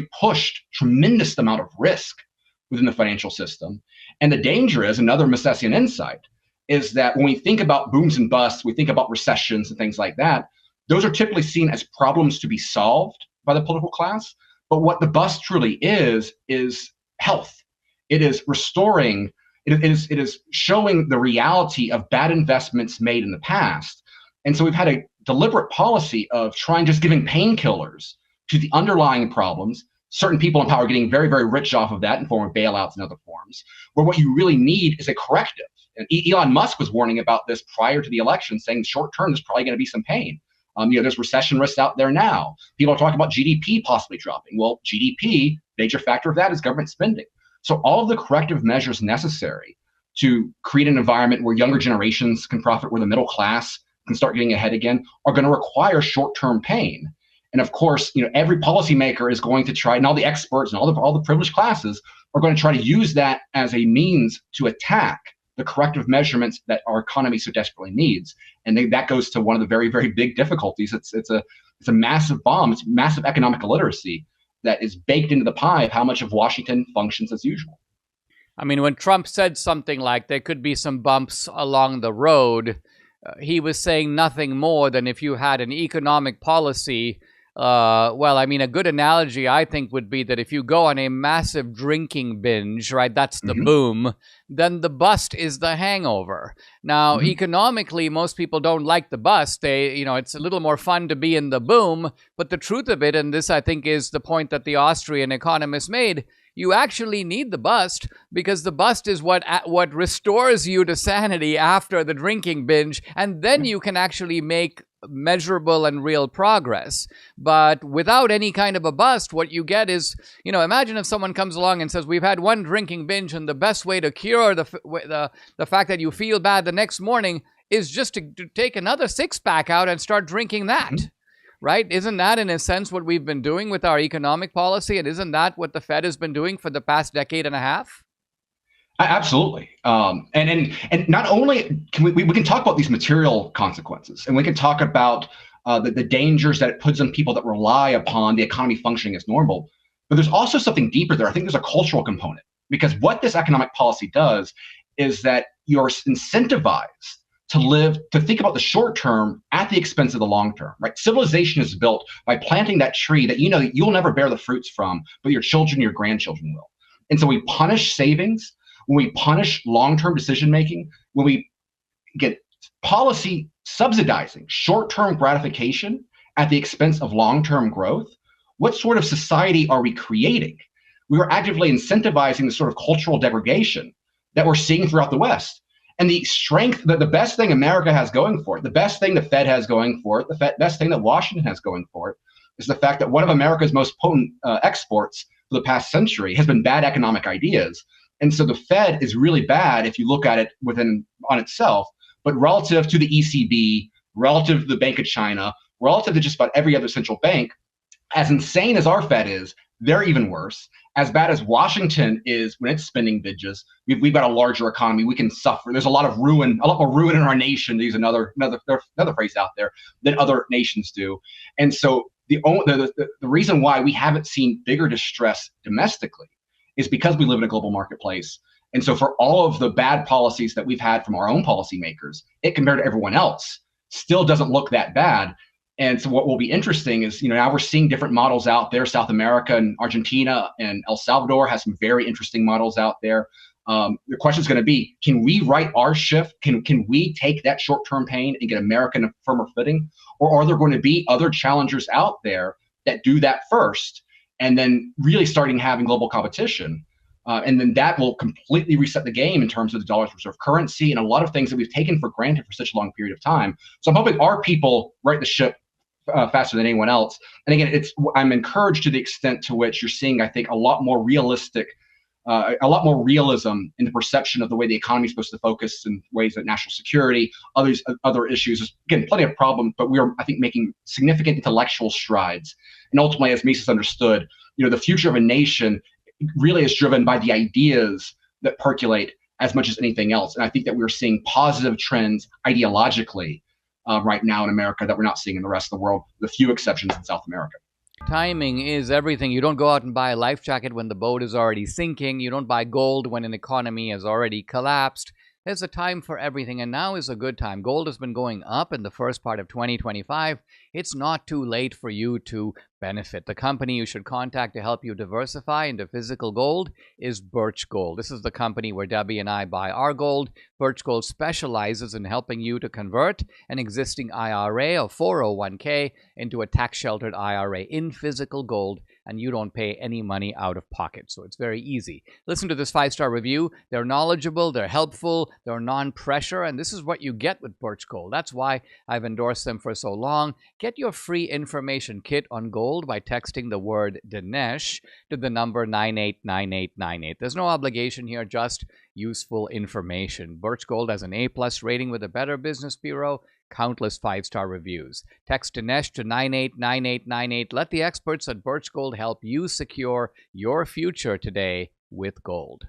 we've pushed tremendous amount of risk within the financial system. And the danger is, another Misesian insight, is that when we think about booms and busts, we think about recessions and things like that, those are typically seen as problems to be solved by the political class. But what the bust truly is health. It is restoring, it is showing the reality of bad investments made in the past. And so we've had a deliberate policy of trying just giving painkillers to the underlying problems. Certain people in power getting very, very rich off of that in form of bailouts and other forms, where what you really need is a corrective. And Elon Musk was warning about this prior to the election, saying short term, there's probably going to be some pain. There's recession risks out there now. People are talking about GDP possibly dropping. Well, GDP, major factor of that is government spending. So all of the corrective measures necessary to create an environment where younger generations can profit, where the middle class can start getting ahead again, are going to require short-term pain. And of course, every policymaker is going to try, and all the experts and all the privileged classes are going to try to use that as a means to attack the corrective measurements that our economy so desperately needs. And that goes to one of the very, very big difficulties. It's a massive bomb. It's massive economic illiteracy that is baked into the pie of how much of Washington functions as usual. I mean, when Trump said something like there could be some bumps along the road, he was saying nothing more than if you had an economic policy. Well, I mean, a good analogy, I think, would be that if you go on a massive drinking binge, right, that's the boom, then the bust is the hangover. Now, economically, most people don't like the bust. It's a little more fun to be in the boom. But the truth of it, and this, I think, is the point that the Austrian economist made, you actually need the bust, because the bust is what restores you to sanity after the drinking binge, and then you can actually make measurable and real progress. But without any kind of a bust, what you get is, imagine if someone comes along and says, we've had one drinking binge, and the best way to cure the fact that you feel bad the next morning is just to take another six-pack out and start drinking that. Right? Isn't that, in a sense, what we've been doing with our economic policy? And isn't that what the Fed has been doing for the past decade and a half? Absolutely. And not only can we can talk about these material consequences, and we can talk about the dangers that it puts on people that rely upon the economy functioning as normal. But there's also something deeper there. I think there's a cultural component, because what this economic policy does is that you're incentivized to think about the short term at the expense of the long term, right? Civilization is built by planting that tree that you'll never bear the fruits from, but your children, your grandchildren will. And so we punish savings, when we punish long-term decision-making, when we get policy subsidizing short-term gratification at the expense of long-term growth, what sort of society are we creating? We are actively incentivizing the sort of cultural degradation that we're seeing throughout the West. And the strength, that the best thing America has going for it, the best thing the Fed has going for it, the best thing that Washington has going for it, is the fact that one of America's most potent exports for the past century has been bad economic ideas. And so the Fed is really bad if you look at it on itself, but relative to the ECB, relative to the Bank of China, relative to just about every other central bank, as insane as our Fed is, they're even worse. As bad as Washington is when it's spending binges, we've got a larger economy. We can suffer. There's a lot more ruin in our nation, to use another phrase out there, than other nations do. And so the reason why we haven't seen bigger distress domestically is because we live in a global marketplace. And so for all of the bad policies that we've had from our own policymakers, it, compared to everyone else, still doesn't look that bad. And so what will be interesting is, now we're seeing different models out there. South America and Argentina and El Salvador has some very interesting models out there. The question is going to be, can we right our shift? Can we take that short-term pain and get America in a firmer footing? Or are there going to be other challengers out there that do that first, and then really starting having global competition? And then that will completely reset the game in terms of the dollar's reserve currency and a lot of things that we've taken for granted for such a long period of time. So I'm hoping our people right the ship faster than anyone else. And again, I'm encouraged to the extent to which you're seeing, I think, a lot more realism in the perception of the way the economy is supposed to focus in ways that national security, other issues. There's, again, plenty of problems, but we are, I think, making significant intellectual strides. And ultimately, as Mises understood, the future of a nation really is driven by the ideas that percolate as much as anything else. And I think that we're seeing positive trends ideologically right now in America that we're not seeing in the rest of the world, with a few exceptions in South America. Timing is everything. You don't go out and buy a life jacket when the boat is already sinking. You don't buy gold when an economy has already collapsed. There's a time for everything, and now is a good time. Gold has been going up in the first part of 2025. It's not too late for you to benefit. The company you should contact to help you diversify into physical gold is Birch Gold. This is the company where Debbie and I buy our gold. Birch Gold specializes in helping you to convert an existing IRA or 401k into a tax-sheltered IRA in physical gold, and you don't pay any money out of pocket. So it's very easy. Listen to this 5-star review. They're knowledgeable, they're helpful, they're non-pressure, and this is what you get with Birch Gold. That's why I've endorsed them for so long. Get your free information kit on gold by texting the word Dinesh to the number 989898. There's no obligation here, just useful information. Birch Gold has an A+ rating with the Better Business Bureau, countless 5-star reviews. Text Dinesh to 989898. Let the experts at Birch Gold help you secure your future today with gold.